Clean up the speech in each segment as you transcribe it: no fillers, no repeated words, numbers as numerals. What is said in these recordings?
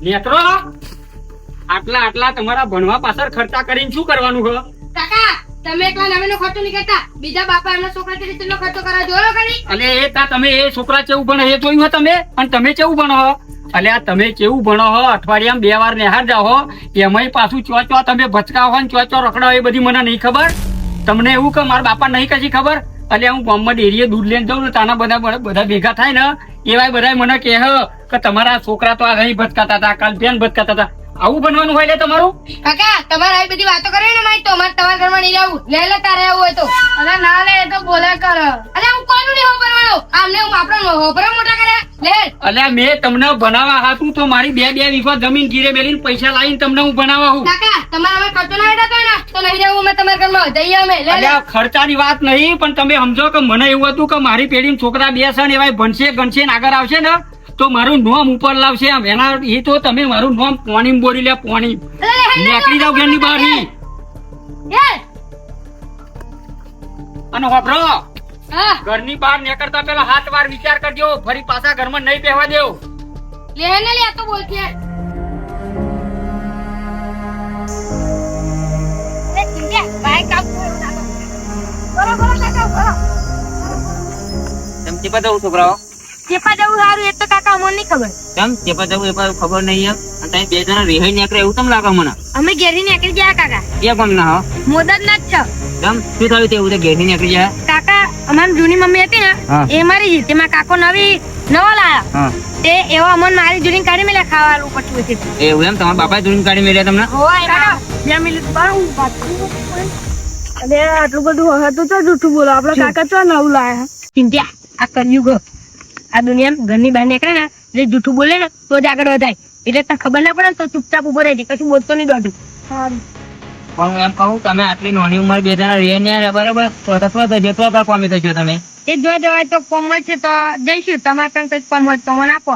નેત્રો આટલા આટલા તમારા ભણવા પાછળ ખર્ચા કરીને શું કરવાનું છે? કાકા તમે એકલા નવેનો ખર્ચો નહીં કરતા, બીજા બાપા એમના છોકરા કેટલો ખર્ચો કરે જોયો ખરી? અને એ તમે એ છોકરા કેવું ભણે એ જોયું હો તમે? અને તમે કેવું ભણો હો? અલ્યા તમે કેવું ભણો હો? અઠવાડિયામાં 2 વાર નિહાર જાઓ હો, એમાંય પાછું ચો તમે ભચકાવો હો ને ચો રખડાવો, એ બધી મને નહીં ખબર. તમને એવું કે મારા બાપા નહીં કશી ખબર? અલ્યા હું ગામમાં ડેરીએ દૂધ લઈને જાઉં ને તાના બધા ભેગા થાય ને એવાય બધા મને કહે કે તમારા છોકરા તો આ અહીં ભટકાતા હતા, કાલ બેન ભટકાતા હતા. આવું બનવાનું હોય લે તમારું? કાકા તમારે આવી બધી વાતો કરે ને મારી, તો અમારે તમારા ઘરમાં નહીં રહેવું. લે તારે આવું હોય તો. અરે ના લે, એ તો બોલ્યા કર. અરે હું કોઈનું નહીં હોભરવાનો, આમને હું આપણો હોભરો મોટા કર્યા. લે અલ્યા મેં તમને બનાવવા હાથું તો મારી 2 વીઘા જમીન ગીરે મેલીને પૈસા લાવીને તમને હું બનાવવા હું. કાકા તમારે અમે ખર્ચો ના વેઠાતો હોય ને તો નહીં રહેવું અમે તમારા ઘરમાં. જઈએ અમે. લે અલ્યા ખર્ચાની વાત નહીં, પણ તમે સમજો કે મને એવું હતું કે મારી પેઢીમાં છોકરા 2 છે ને એવાય ભણશે ગણશે ને આગળ આવશે ને તો મારું નોમ ઉપર લાવશે. આમ એના એ તો તમે મારું નોમ પોણી બોલી લે, પોણી નીકળી જાવ ઘરની બહાર ની. અને વાપરો ઘરની બહાર નીકળતા પેલા 7 વાર વિચાર કરજો, ફરી પાછા ઘરમાં નહીં બેહવા દેવ. લે ને લે તો બોલતી હે. લે ચિંતા ભાઈ કામ કરો કાકા કરો. તેમ ચેપા જવું છોકરાઓ? ચેપા જવું સારું એ તો કાકા અમને નહીં ખબર. કેમ ચેપા જવું એ પણ ખબર નહીં? અને તમે 2 જણા રેહાઈ નીકળે એવું તમને લાગે મને? અમે ઘેરી નીકળી ગયા કાકા. એ કોમ ના હો? મોદત ના જ છે. કેમ શું થયું તેવું તે ઘેરી નીકળી જાય? કાકા અમારી જૂની મમ્મી હતી ને એ મરી ગઈ, તેમાં કાકો નવો લાયા તે એવા અમને મારી જૂની કાઢી મેલ્યા ખાવાનું પડતું હતું. એવું એમ? તમારા બાપા જૂની કાઢી મેળ્યા તમને? બે મિનિટ બાર હું વાત કરું. અરે આટલું બધું હતું તો જૂઠું બોલો, આપડા કાકા તો નવું લાયા. ચિંત્યા આ કર્યું આ દુનિયામાં ઘરની બહાર નીકળે ને જે જૂઠું બોલે ને તો જ આગળ વધાય. એટલે તને ખબર ના પડે ને તો ચૂપચાપ ઉભો રહી કશું બોલતો નહીં દોડું. પણ હું એમ કહું તમે આટલી નાની ઉંમર 2 જણા રહી ને બરાબર જેટલો કોમી થશો તમે? એ જો જવાય તો કોમળ છે તો જઈશું. તમારે કઈ કઈ કોમળ તો મને આપો.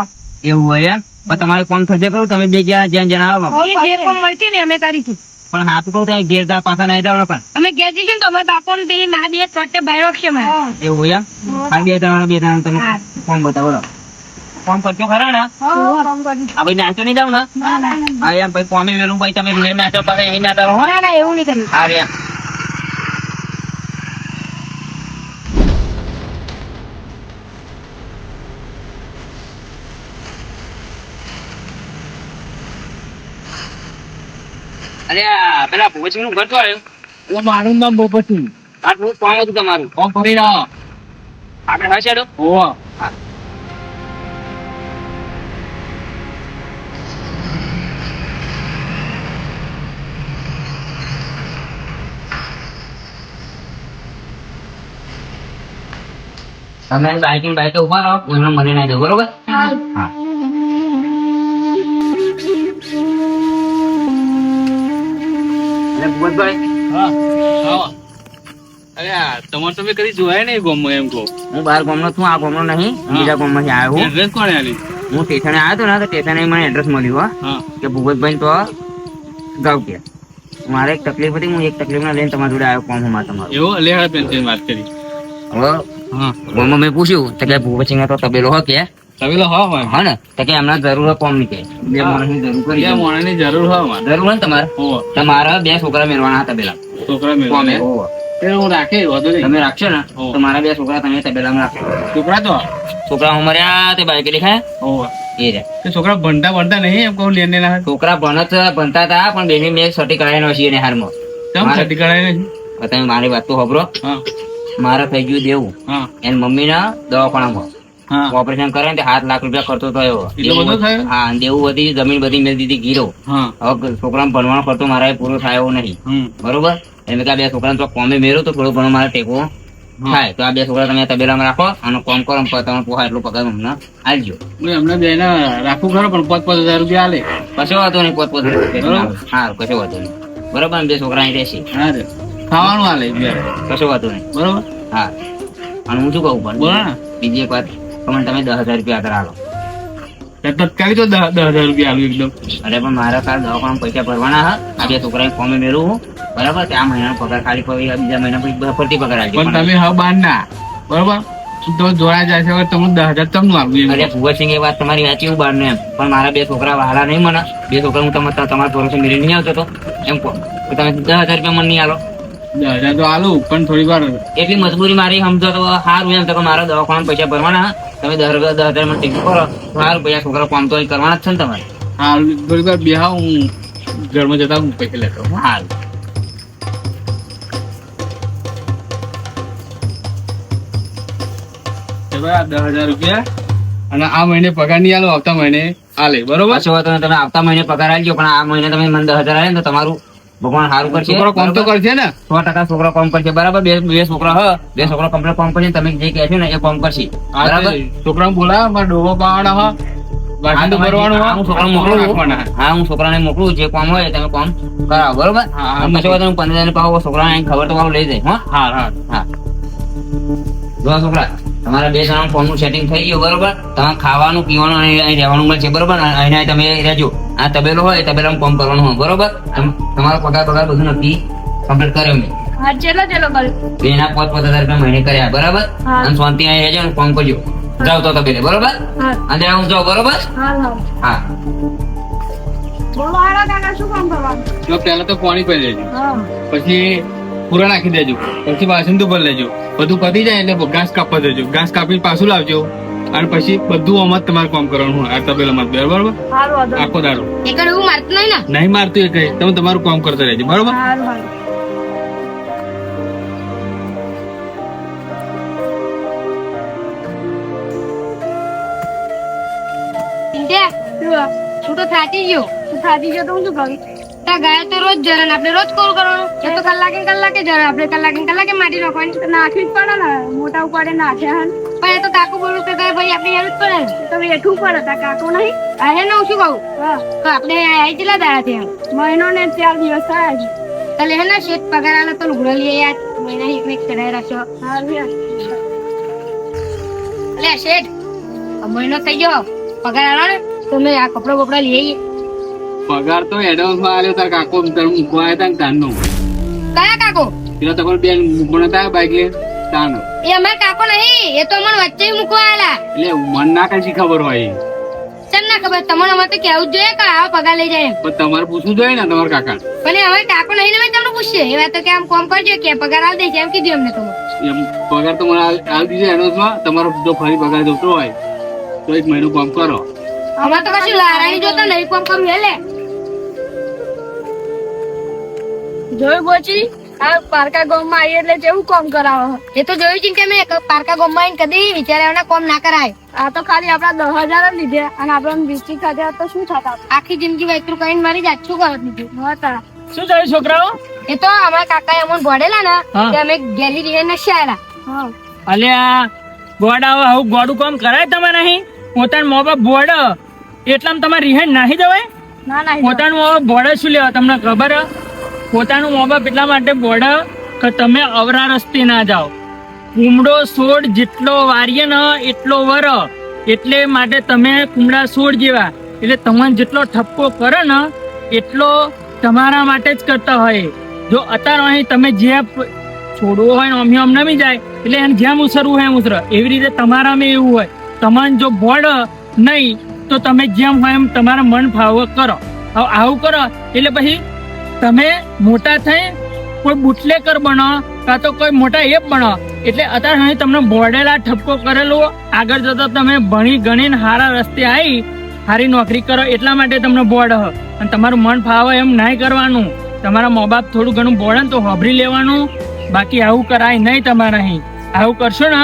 એવું હોય એમ? પણ તમારે કોમ થશે કરું તમે 2 જ્યાં જ્યાં આવો જે કોમળ છે ને અમે કરીશું. પણ હાથ કહું ત્યાં ઘેર પાછા નહીં જાવ પણ અમે ઘેર જઈશું ને તો અમારા બાપો ને તેની ના બે ચોટે બહાર રાખશે મારે. એવું હોય એમ? આ 2 જણા તમે કોમ બતાવો કોમ કરજો ખરા ને? આ ભાઈ નાચો નહીં જાવ ને? હા એમ ભાઈ કોમે વેલું ભાઈ તમે ઘેર નાચો પડે અહીં ના કરો. ના ના એવું નહીં કર્યું. હા રે અરે પેલા ભોજી નું ઘર તો આવ્યું? મારું નામ બોપતિ. આટલું કોમ હતું તમારું? કોમ ફરી રહ્યો. આપણે હા છેડો ઓહો તમે બાઈક ઉભા રહો, મને નહીં દો બરોબર? હા તમારે તમે કદી જોયા નહીં ગામમાં? એમ કહો હું બહાર ગામનો છું, આ ગામનો નહીં, બીજા ગામમાંથી આવ્યો હું. એડ્રેસ કોણે આલી? હું સ્ટેશને આવ્યો હતો ને તો સ્ટેશને મને એડ્રેસ મળ્યું કે ભૂપતભાઈ તો ગાવ કે મારે એક તકલીફ હતી, હું એક તકલીફ ના લઈને તમારી જોડે આવ્યો કોમ તમારું. એવું લેહડા પેન્શન વાત કરી. હવે ગામમાં મેં પૂછ્યું તો કે ભૂપતસિંહ તો તબેલો હો કે તબેલો હા ને તો કે એમના જરૂર હોય કોમ ની કે 2 માણસની જરૂર કરી. 2 માણસની જરૂર હોય જરૂર હોય ને તમારે? તમારા 2 છોકરા મેળવાના તબેલા છોકરા કોમે હું રાખે તમે રાખશો ને તો મારા 2 છોકરા તમે તબેલામાં રાખશો. છોકરા ઉમર્યા તે બાઈક દેખાય એ રે. છોકરા ભણતા નહીં એમ કહું લેને ના? છોકરા ભણતા હતા પણ બેની મેં સટી કરાવી નો છીએ ને હારમાં. સટી કરાવી નથી? તમે મારી વાત તો ખબરો. મારે થઈ ગયું દેવું એની મમ્મી ના દવાખાનામાં ઓપરેશન કરે ને 7 લાખ રૂપિયા ખર્ચો થયો. હા દેવું બધી જમીન બધી મેં દીધી ગીરો. હવે છોકરા ભણવાનો ખર્ચો મારા પૂરો થાય એવો નહીં બરોબર. એટલે કે 2 છોકરા તો કોમે મેળવું તો થોડો ઘણો મારે ટેકો થાય. તો આ 2 છોકરા તમે તબેલામાં રાખો અને કોમ કરો તમે પોહા એટલું પગાર અમને આપજો. એમને 2 ને રાખવું ખરો પણ 5,000 રૂપિયા આલે. કશો વાંધો નહીં 5,000 હા કશો વાંધો નહીં બરોબર. 2 છોકરા અહીં રહેશે ખાવાનું આલે કશો વાંધો નહીં બરોબર. હા અને હું શું કહું પણ બીજી એક વાત તમે 10,000 રૂપિયા આગળ આલો તત્કાલી તો 10,000 રૂપિયા આલું એકદમ. અરે પણ મારા કાલ દવાખાના પૈસા ભરવાના હા. આ 2 છોકરા કોમે મેળવું બરાબર. આ મહિનાનો પગાર ખાલી બીજા મહિના પછી ફરતી પગાર આવશે. પણ તમે હવે બાર ના બરોબર તો જોડા જાય છે હવે તમને 10,000 તમને આપવું અરે ભુવતસિંહ એ વાત તમારી સાચી હું બહાર એમ પણ મારા 2 છોકરા વાળા નહીં મને 2 છોકરા હું તમારા ભરોસે મેળવી નહીં આવતો તો એમ કહો તો તમે 10,000 રૂપિયા મને નહીં આલો 10,000 તો આલું પણ થોડી વાર એટલી મજબૂરી મારી સમજો તો સારું એમ તો કે મારા દવાખાના પૈસા ભરવાના તમે 10,000 મને ટેકો કરો સારું પૈસા છોકરા કામ તો કરવાના જ છે ને તમારે હા થોડી વાર બેહા હું ઘરમાં જતા હું પૈસા લેતો હાલ આ 10,000 રૂપિયા અને આ મહિને પગાર નહીં આલો આવતા મહિને આલે બરોબર પાછો વાત તમે આવતા મહિને પગાર આલજો પણ આ મહિને તમે મને 10,000 આલે ને તો તમારું ભગવાન સારું કરશે છોકરો કામ તો કરશે ને 100% છોકરો કામ કરશે બરાબર બે છોકરા હ 2 છોકરા કમ્પ્લીટ કામ કરશે તમે જે કહેશો ને એ કામ કરશે બરાબર છોકરાને બોલાવ મારે ડોબો પાવાના હા વાસણ તો ભરવાનું હા હું છોકરાને મોકલું હા હું છોકરાને મોકલું જે કામ હોય તમે કામ કરાવો બરોબર પછી વાત 15,000 પાવો છોકરાને ખબર તો લઈ જાય હા હા હા જો છોકરા તમારા 2 જણાનું ફોનનું સેટિંગ થઈ ગયું બરોબર તમારે ખાવાનું પીવાનું અને અહીં રહેવાનું મળશે બરોબર અહીં તમે રહેજો આ તબેલો હોય એ તબેલામાં કામ કરવાનું હોય બરોબર તમારો પગાર બધું નક્કી કમ્પ્લીટ કર્યો મેં હા ચલો કર્યું 2 ના 5,000 રૂપિયા મહિને કર્યા બરાબર હા. અને શાંતિ અહીં રહેજો અને કામ કરજો જાવ તો તબેલે બરોબર હા અને હું જાઉં બરોબર હા હા હા બોલો હાલો કાકા શું કામ કરવાનું જો પહેલા તો પાણી પી લેજો હા પછી પૂરા નાખી દેજો પછી વાસણ તો ભરી લેજો બધું પતી જાય એટલે ઘાસ કાપવા દેજો ઘાસ કાપીને પાછું લાવજો અને પછી બધું આમાં જ તમારે કામ કરવાનું હોય આ તબેલામાં બરોબર હારું વાંધો આખો દાડો નહીં. એકડ એવું મારતું નહીં ને નહીં મારતું એ કઈ તમે તમારું કામ કરતા રહેજો બરોબર હારું હારું હું તો થાકી ગયો થાકી ગયો તો હું શું કરું ત્યાં ગયા તો રોજ જરા ને આપણે રોજ કોલ કરવાનું એ તો કલાકે જરા આપણે કલાકે માટી નાખવાની નાખવી જ પડે ને મોટા ઉપાડે નાખ્યા હન પણ એ તો કાકુ બોલું કે ભાઈ આપણે હેલ્પ પડે ને તો બેઠું પડે તા કાકો નહીં આ હે ને હું શું કહું હા તો આપણે આવી કેટલા દાડા થયા મહિનો ને 4 દિવસ થયા છે એટલે હે ને શેઠ પગાર આલે તો લુગડો લઈએ યાર મહિના એક ચડાઈ રાખ્યો હારું યાર. એટલે શેઠ આ મહિનો થઈ ગયો પગાર આલો ને તો મેં આ કપડા બપડા લઈ આવીએ પગાર તો એડવાન્સ માં આવ્યો તાર કાકો તાર મૂકવા આવ્યા તા તારનો કયા કાકો પેલા તમારે બેન મૂકવાના હતા બાઈક લઈને તારનો એ અમારા કાકો નહીં એ તો અમને વચ્ચે મૂકવા આવેલા એટલે મન ના કઈ ખબર હોય ચમ ના ખબર તમને અમારે તો કેવું જ જોઈએ કે આવા પગાર લઈ જાય એમ પણ તમારે પૂછવું જોઈએ ને તમારા કાકા પણ એ હવે કાકો નહીં ને તમને પૂછશે એ વાત તો કે આમ કોમ કરજો કે પગાર આલ દે એમ કીધું એમને તો એમ પગાર તો મને હાલ દીધો એડવાન્સ માં તમારો જો ફરી પગાર જોતો હોય તો 1 મહિનો કામ કરો અમારે તો કશું લારાની જોતા નહીં કોમ કરવું હેલે જોયું બોચી આ પારકા ગામમાં આવી એટલે કેવું કામ કરાવો એ તો જોયું છે કે મેં પારકા ગોમમાં આવીને કદી વિચાર્યા કોમ ના કરાય આ તો ખાલી આપડા 10,000 જ લીધે અને આપડે 20 ખાધા તો શું થતા આખી જિંદગી વૈતરું કરીને મારી જાત શું કરત દીધું હતા શું થયું છોકરાઓ એ તો અમારા કાકા અમને ભોડેલા ને હા. તે અમે ગેલી રીએ નશી આયેલા હા અલ્યા ગોડા આવું ગોડું કામ કરાય તમે નહીં પોતાનું મા બાપ બોડ એટલામાં તમારે રિહાઈન નાહી જવાય ના ના પોતાનું મા બાપ બોડ શું લેવા તમને ખબર હે? પોતાનું મા બાપ એટલા માટે બોડ કે તમે અવરા રસ્તે ના જાઓ કુમડો છોડ જેટલો વારીએ ને એટલો વર એટલે માટે તમે કુમડા છોડ જેવા એટલે તમને જેટલો ઠપકો કરે ને એટલો તમારા માટે જ કરતા હોય જો અત્યારે અહીં તમે જે છોડવો હોય ને અમી આમ નમી જાય એટલે એને જેમ ઉસરવું હોય એમ ઉસરે એવી રીતે તમારામાં એવું હોય તમને જો બોડ નહીં તો તમે જેમ હોય એમ તમારા મન ફાવ કરો હવે આવું કરો એટલે પછી તમે મોટા થઈ કોઈ બુટલેકર બનો કાં તો કોઈ મોટા એપ બનો એટલે અત્યારે અહીં તમને બોર્ડેલા ઠપકો કરેલો આગળ જતા તમે ભણી ગણીને સારા રસ્તે આવી સારી નોકરી કરો એટલા માટે તમને બોર્ડ હ અને તમારું મન ફાવે એમ નહીં કરવાનું તમારા મા બાપ થોડું ઘણું બોર્ડ ને તો હોભરી લેવાનું બાકી આવું કરાય નહીં તમારે અહીં આવું કરશો ને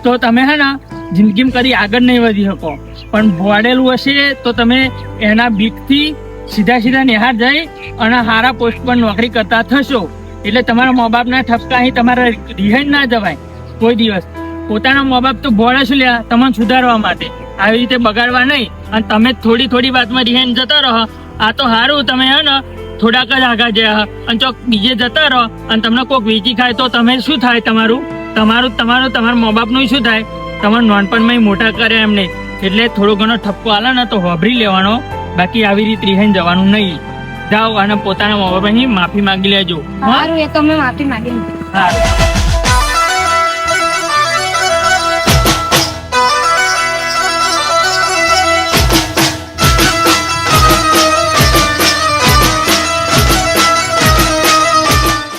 તો તમે હે ને જિંદગીમાં કદી આગળ નહીં વધી શકો પણ બોર્ડેલું હશે તો તમે એના બીકથી સીધા નિહાર જઈ અને સારા પોસ્ટ પર નોકરી કરતા થશો એટલે તમારા મા બાપના ઠપકા અહીં તમારે રિહાઈન ના જવાય કોઈ દિવસ પોતાના મા બાપ તો બોળે શું લ્યા તમને સુધારવા માટે આવી રીતે બગાડવા નહીં અને તમે થોડી વાતમાં રિહાઈન જતા રહો આ તો સારું તમે હે ને થોડાક જ આગળ ગયા અને ચોક બીજે જતા રહો અને તમને કોઈક વેચી ખાય તો તમે શું થાય તમારા મા બાપનું શું થાય તમારું નાનપણમાં મોટા કરે એમને એટલે થોડો ઘણો ઠપકો આલે ને તો વાપરી લેવાનો બાકી આવી રીતે રિહાઈન જવાનું નહીં જાઓ અને પોતાના મા બાપની માફી માંગી લેજો સારું એ તો અમે માફી માંગી લીધી હા